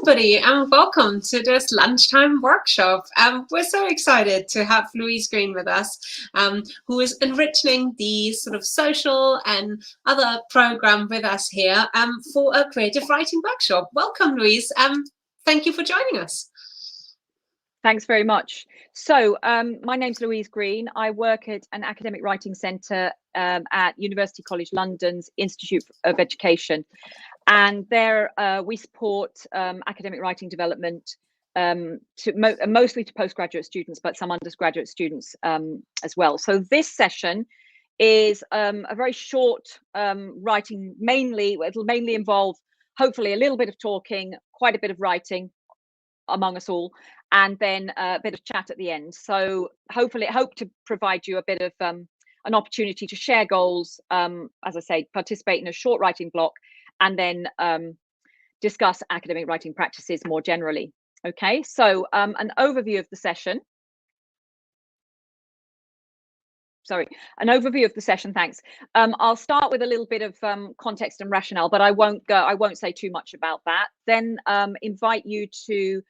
everybody, and welcome to this lunchtime workshop. We're so excited to have Louise Green with us, who is enriching the sort of social and other program with us here for a creative writing workshop. Welcome, Louise. Thank you for joining us. Thanks very much. So my name's Louise Green. I work at an academic writing centre at University College London's Institute of Education. And there we support academic writing development mostly to postgraduate students, but some undergraduate students as well. So this session is a very short writing, it'll mainly involve hopefully a little bit of talking, quite a bit of writing among us all, and then a bit of chat at the end. So hopefully hope to provide you a bit of an opportunity to share goals, as I say, participate in a short writing block, and then discuss academic writing practices more generally. Okay, so an overview of the session. An overview of the session, thanks. I'll start with a little bit of context and rationale, but I won't say too much about that. Then invite you to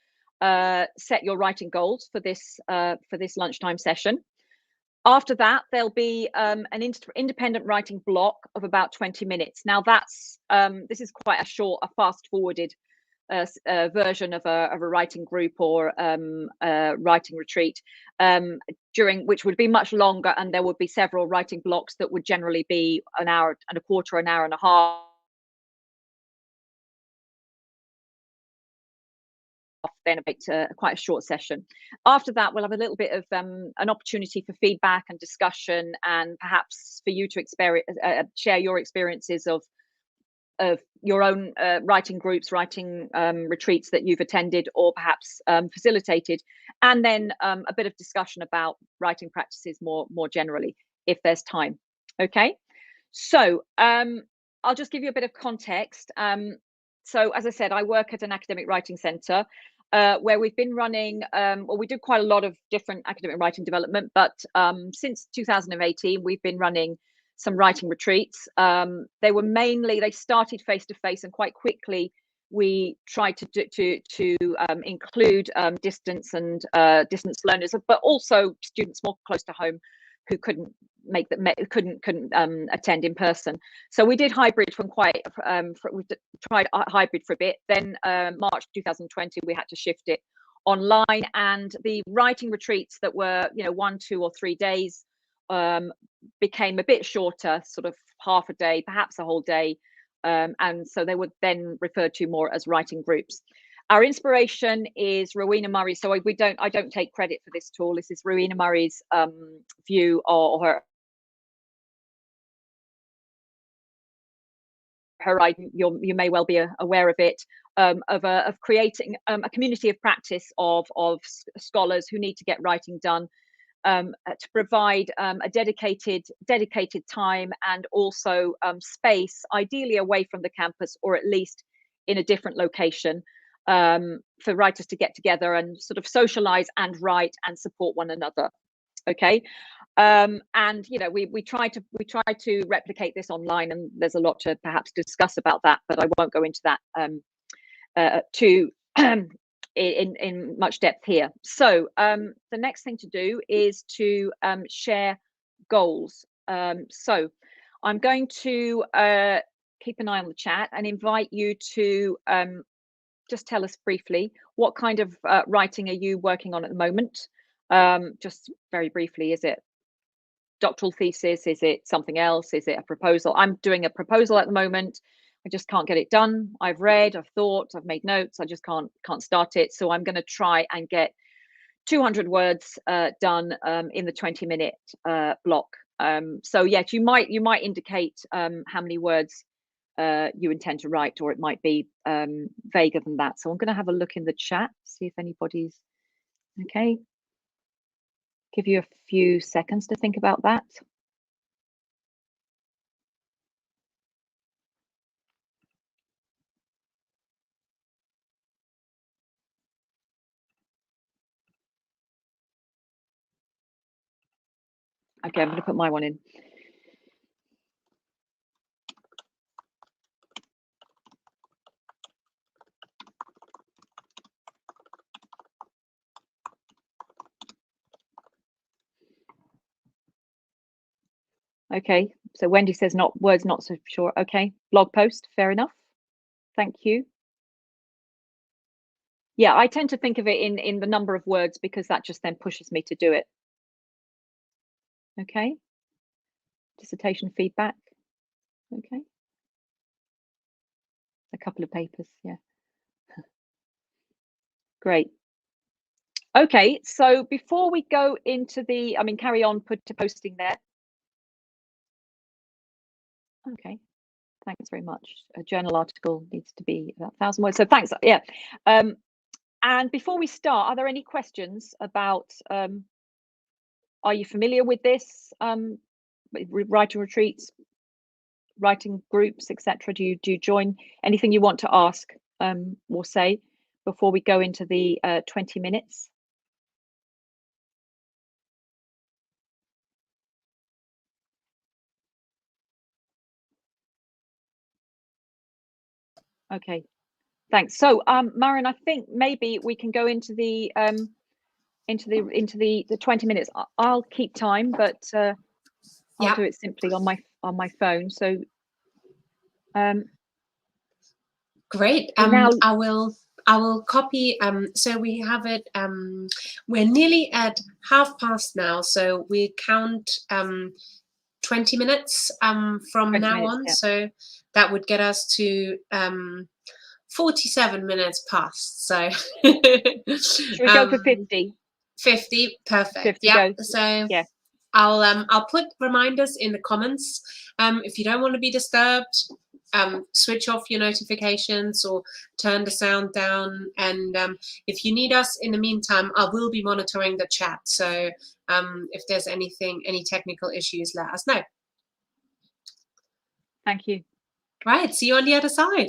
set your writing goals for this lunchtime session. After that, there'll be an independent writing block of about 20 minutes. Now this is quite a fast-forwarded version of a writing group or a writing retreat, which would be much longer, and there would be several writing blocks that would generally be an hour and a quarter, an hour and a half. Then quite a short session. After that, we'll have a little bit of an opportunity for feedback and discussion, and perhaps for you to share your experiences of your own writing groups, writing retreats that you've attended or perhaps facilitated, and then a bit of discussion about writing practices more generally, if there's time. Okay, so I'll just give you a bit of context. So as I said, I work at an academic writing centre where we've been running, we do quite a lot of different academic writing development, but since 2018, we've been running some writing retreats. They started face-to-face, and quite quickly we tried to include distance learners, but also students more close to home who couldn't attend in person. So we did hybrid we tried hybrid for a bit. Then March 2020 we had to shift it online, and the writing retreats that were 1, 2 or 3 days became a bit shorter, sort of half a day, perhaps a whole day, and so they were then referred to more as writing groups. Our inspiration is Rowena Murray. So I don't take credit for this at all. This is Rowena Murray's view, or her writing. You may well be aware of it, of creating a community of practice of scholars who need to get writing done, to provide a dedicated time and also space, ideally away from the campus, or at least in a different location, for writers to get together and sort of socialize and write and support one another. Okay, and we try to replicate this online, and there's a lot to perhaps discuss about that, but I won't go into that too in much depth here. So the next thing to do is to share goals. So I'm going to keep an eye on the chat and invite you to just tell us briefly what kind of writing are you working on at the moment. Just very briefly, is it doctoral thesis? Is it something else? Is it a proposal? I'm doing a proposal at the moment. I just can't get it done. I've read, I've thought, I've made notes. I just can't start it. So I'm going to try and get 200 words done in the 20-minute block. So yes, you might indicate how many words you intend to write, or it might be vaguer than that. So I'm going to have a look in the chat, see if anybody's okay. Give you a few seconds to think about that. Okay, I'm going to put my one in. Okay, so Wendy says not words, not so sure. Okay, blog post, fair enough. Thank you. Yeah, I tend to think of it in the number of words because that just then pushes me to do it. Okay, dissertation feedback. Okay, a couple of papers. Yeah, great. Okay, so before we go into the, I mean, carry on to posting there. Okay, thanks very much. A journal article needs to be about 1,000 words. So thanks. Yeah. And before we start, are there any questions about, are you familiar with this? Writing retreats, writing groups, etc. Do you join? Anything you want to ask or say before we go into the 20 minutes? Okay, thanks. So, Maren, I think maybe we can go into the 20 minutes. I'll keep time, but I'll do it simply on my phone. So, great. now I will copy. So we have it. We're nearly at 50 now, so we count 20 minutes from 20 now minutes, on. yeah. So that would get us to 47 minutes past. So Should we go for 50? 50, perfect. 50 yeah. go. So Yeah. I'll put reminders in the comments. If you don't want to be disturbed, switch off your notifications or turn the sound down. And if you need us in the meantime, I will be monitoring the chat. So if there's any technical issues, let us know. Thank you. Right. See you on the other side.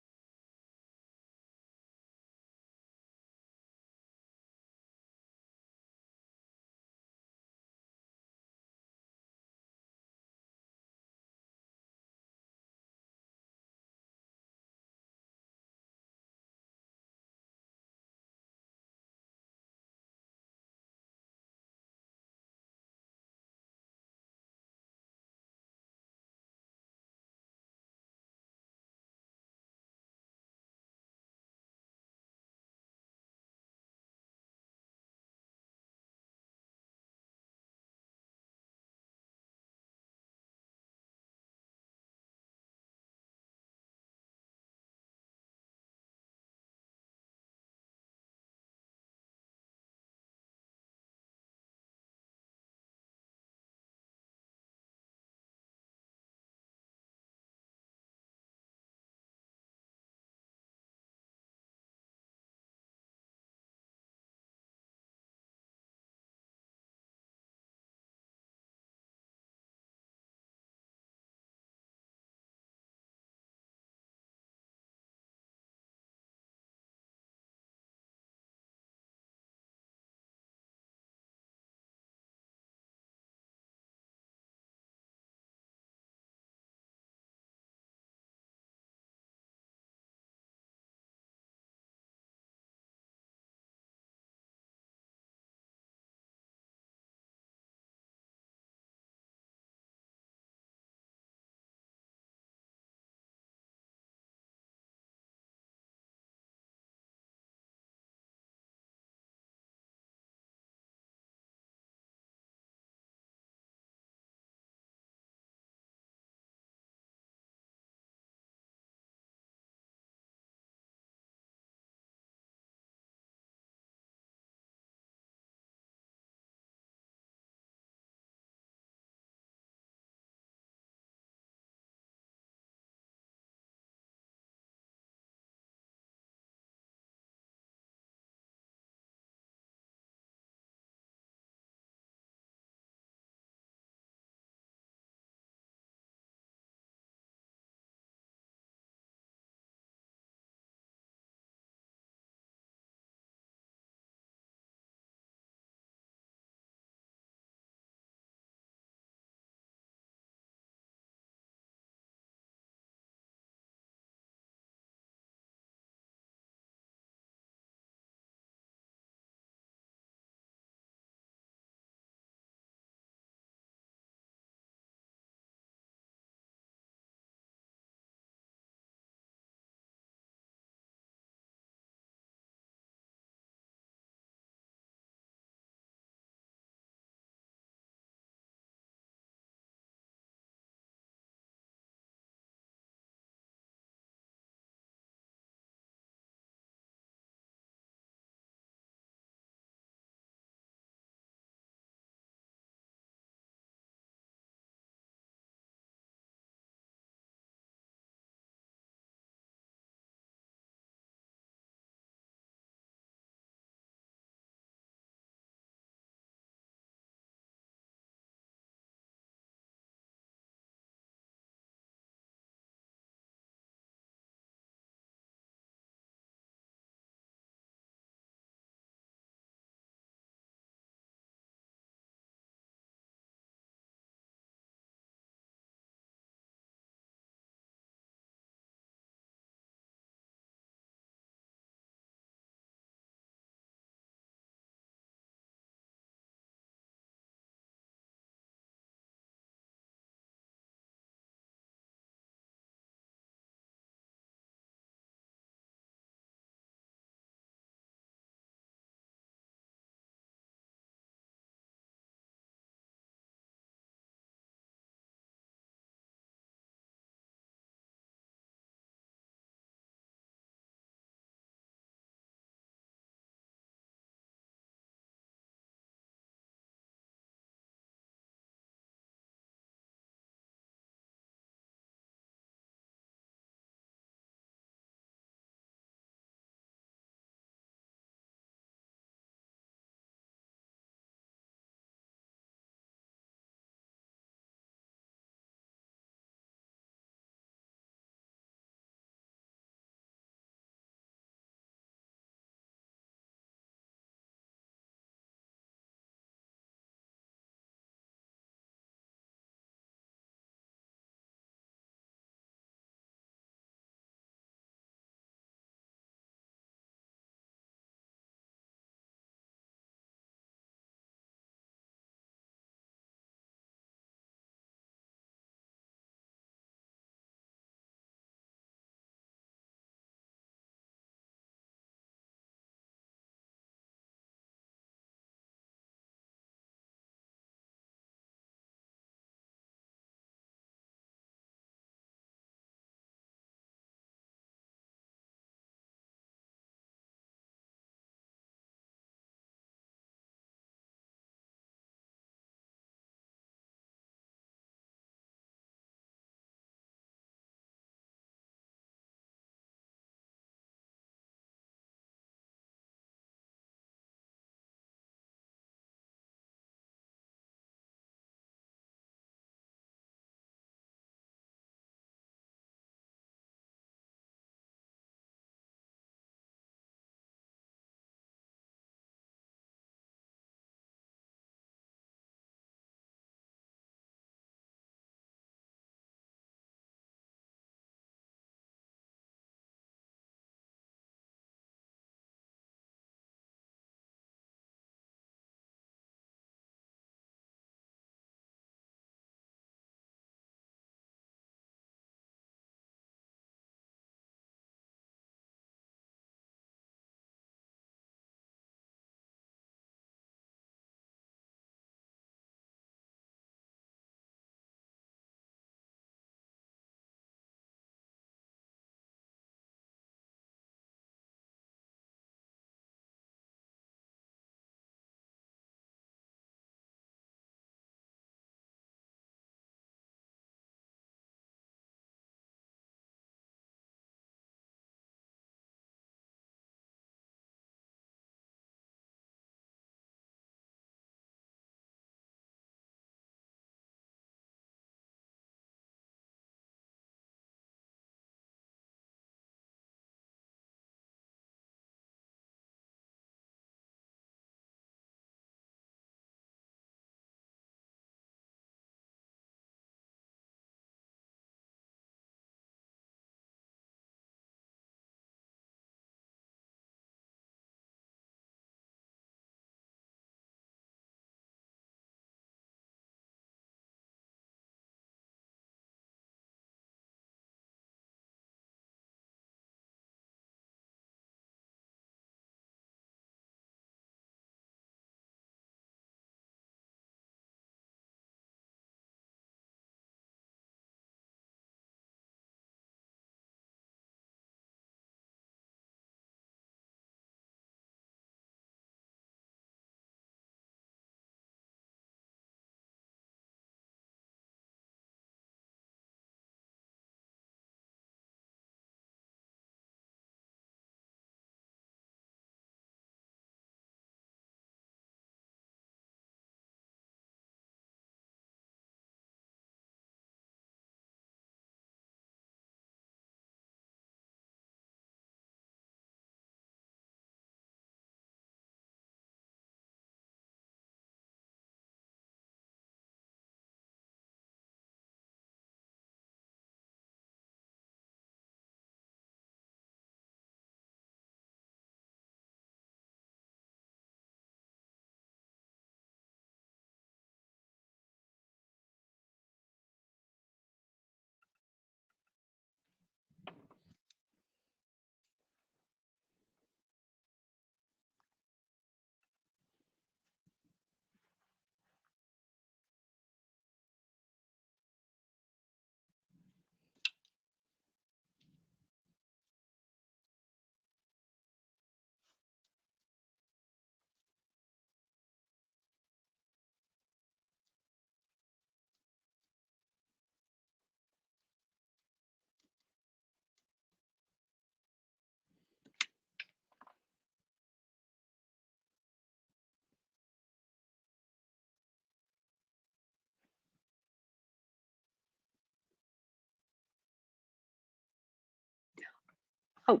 Oh,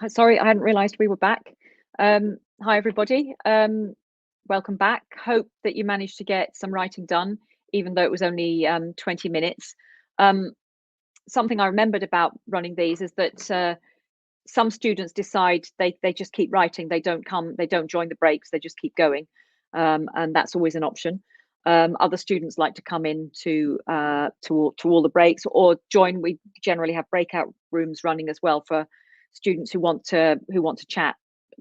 sorry, I hadn't realised we were back. Hi, everybody. Welcome back. Hope that you managed to get some writing done, even though it was only 20 minutes. Something I remembered about running these is that some students decide they just keep writing. They don't join the breaks. They just keep going, and that's always an option. Other students like to come in to all the breaks or join. We generally have breakout rooms running as well for students who want to chat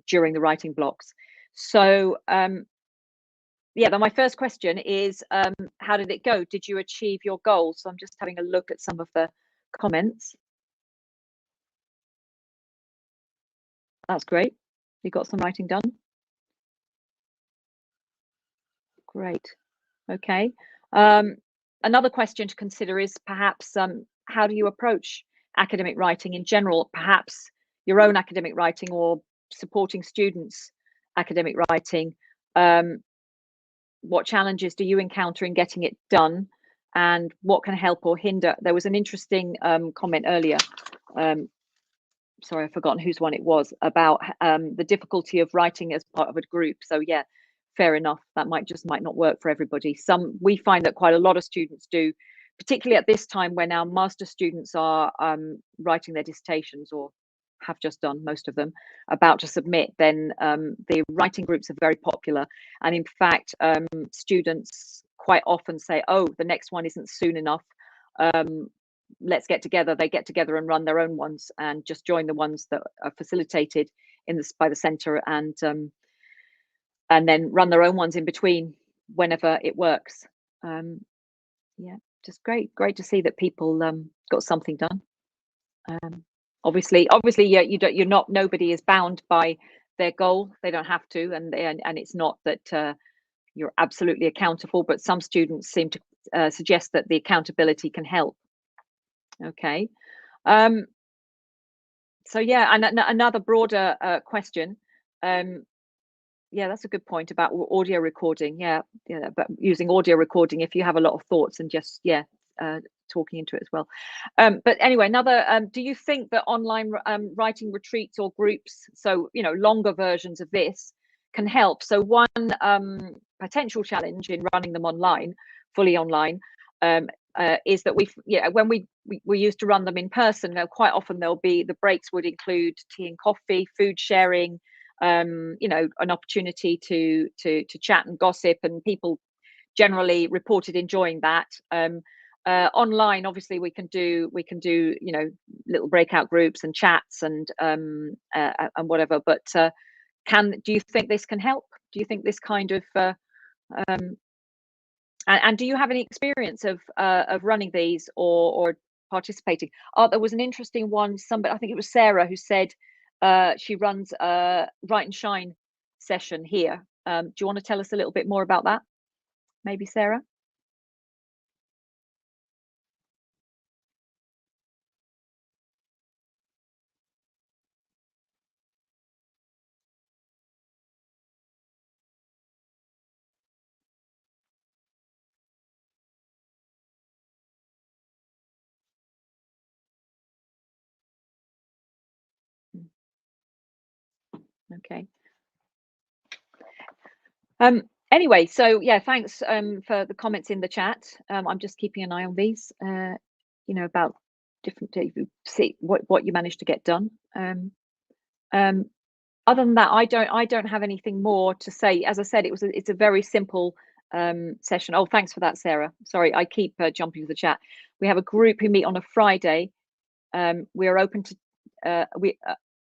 during the writing blocks. So yeah, then my first question is, how did it go? Did you achieve your goals? So I'm just having a look at some of the comments. That's great. You got some writing done. Great. Okay. Another question to consider is perhaps how do you approach academic writing in general? Perhaps your own academic writing or supporting students' academic writing. What challenges do you encounter in getting it done, and what can help or hinder? There was an interesting comment earlier. Sorry, I've forgotten whose one it was, about the difficulty of writing as part of a group. So yeah, fair enough. That might not work for everybody. We find that quite a lot of students do, particularly at this time when our master students are writing their dissertations or have just done, most of them, about to submit. Then the writing groups are very popular, and in fact, students quite often say, "Oh, the next one isn't soon enough. Let's get together." They get together and run their own ones and just join the ones that are facilitated by the centre, and then run their own ones in between whenever it works. Yeah, just great to see that people got something done. Obviously, yeah, nobody is bound by their goal. They don't have to, and it's not that you're absolutely accountable, but some students seem to suggest that the accountability can help. Okay. So yeah, and another broader question. Yeah, that's a good point about audio recording. Yeah, but using audio recording if you have a lot of thoughts and just talking into it as well. But anyway, another. Do you think that online writing retreats or groups, so longer versions of this, can help? So one potential challenge in running them online, fully online, is that when we used to run them in person, quite often the breaks would include tea and coffee, food sharing, an opportunity to chat and gossip, and people generally reported enjoying that. Online, obviously, we can do little breakout groups and chats and whatever. But do you think this can help? Do you think this kind of and do you have any experience of running these or participating? Oh, there was an interesting one. I think it was Sarah, who said she runs a Write and Shine session here. Do you want to tell us a little bit more about that? Maybe Sarah? Okay. Anyway, so yeah, thanks for the comments in the chat. I'm just keeping an eye on these. About different, see what you managed to get done. Other than that, I don't have anything more to say. As I said, it's a very simple session. Oh, thanks for that, Sarah. Sorry, I keep jumping to the chat. We have a group who meet on a Friday. We are open to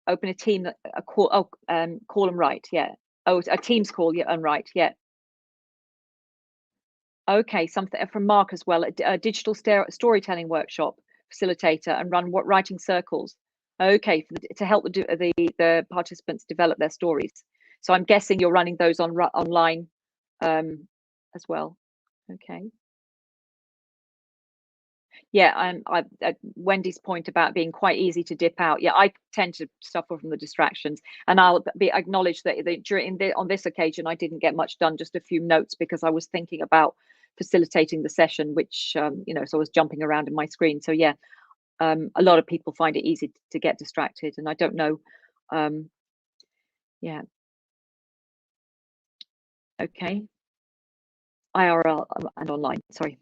open a team call and write. Yeah. Oh, a Teams call. Yeah, and write. Yeah. Okay, something from Mark as well. A digital storytelling workshop facilitator and run writing circles. Okay, to help the participants develop their stories. So I'm guessing you're running those online as well. Okay. Yeah, Wendy's point about being quite easy to dip out. Yeah, I tend to suffer from the distractions, and I'll acknowledge that on this occasion I didn't get much done, just a few notes because I was thinking about facilitating the session, which so I was jumping around in my screen. So yeah, a lot of people find it easy to get distracted, and I don't know. Yeah. Okay. IRL and online. Sorry.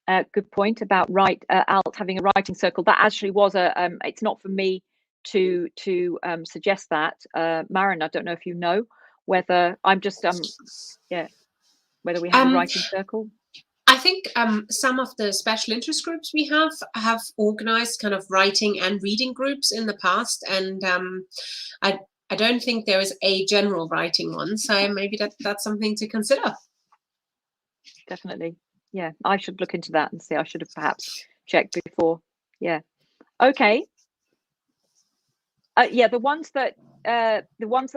Yeah. Good point about ALT having a writing circle. That actually was a. It's not for me to suggest that. Maren, I don't know if you know whether I'm just yeah, whether we have a writing circle. I think some of the special interest groups we have organized kind of writing and reading groups in the past, and I don't think there is a general writing one, so maybe that's something to consider. Definitely. Yeah, I should look into that and see. I should have perhaps checked before. Yeah. Okay. Yeah, the ones that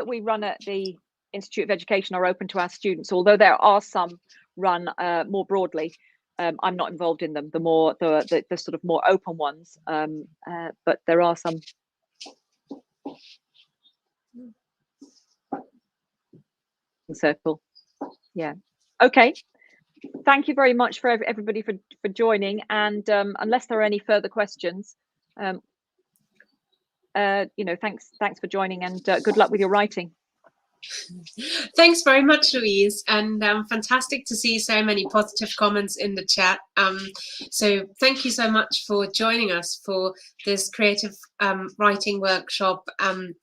we run at the Institute of Education are open to our students, although there are some run more broadly. I'm not involved in them. The sort of more open ones, but there are some. Circle. Yeah. Okay. Thank you very much for everybody for joining. And unless there are any further questions, thanks for joining, and good luck with your writing. Thanks very much, Louise, and fantastic to see so many positive comments in the chat. So thank you so much for joining us for this creative writing workshop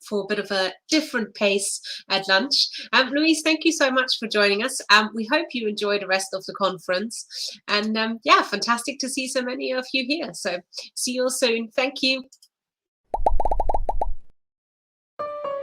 for a bit of a different pace at lunch. Louise, thank you so much for joining us. We hope you enjoy the rest of the conference, and yeah, fantastic to see so many of you here. So see you all soon. Thank you.